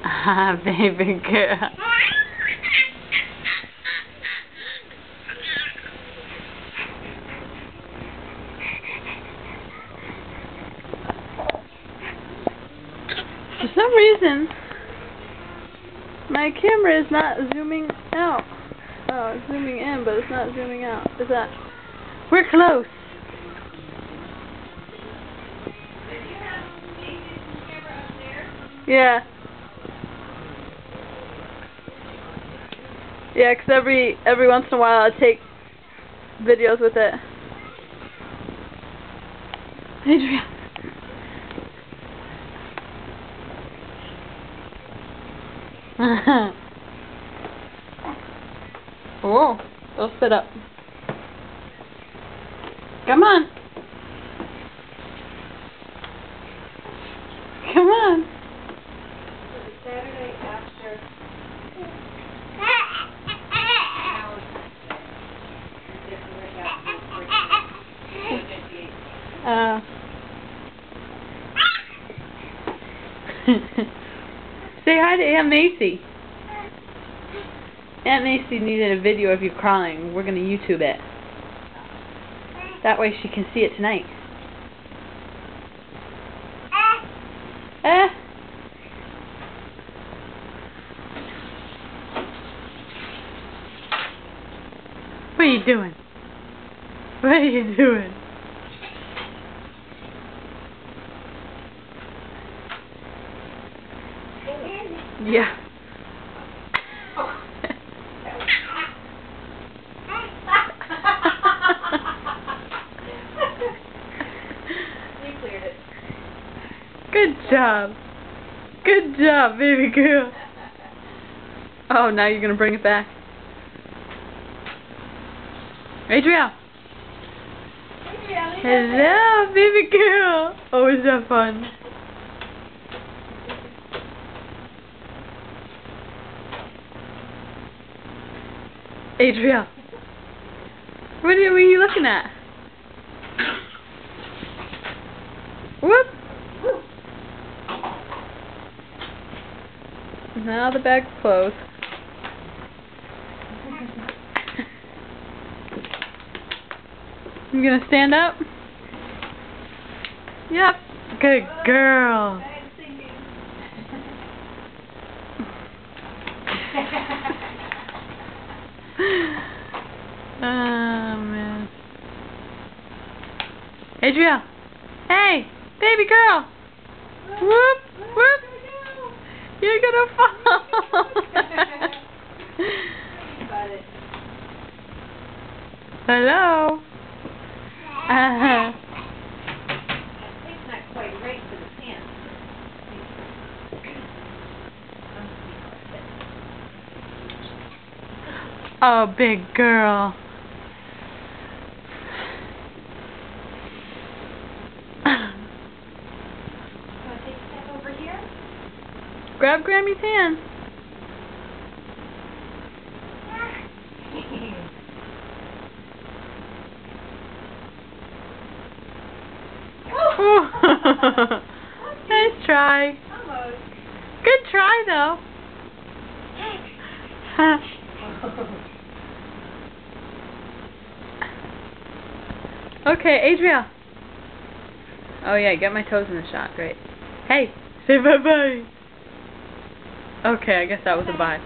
Ah, baby girl. For some reason, my camera is not zooming out. Oh, it's zooming in, but it's not zooming out. Is that? We're close. Yeah. Yeah, 'cause every once in a while I take videos with it. Adrian. Oh, don't spit up. Come on. Come on. Saturday after. Say hi to Aunt Macy. Aunt Macy needed a video of you crying. We're going to YouTube it. That way she can see it tonight. What are you doing? What are you doing? Yeah. You cleared it. Good job. Good job, baby girl. Oh, now you're going to bring it back. Adriel. Hello, baby girl. Oh, is that fun? Adriel. What are you looking at? Whoop. Now the bag's closed. You gonna stand up? Yep. Good girl. Oh man. Adriel. Hey, baby girl. Whoop, whoop. You're gonna fall. Hello. It's not quite right for the pants. Oh, big girl. Want to take a step over here? Grab Grammy's hand. Nice try. Almost. Good try, though. Okay, Adriel. Oh yeah, get my toes in the shot. Great. Hey, say bye-bye. Okay, I guess that was a bye.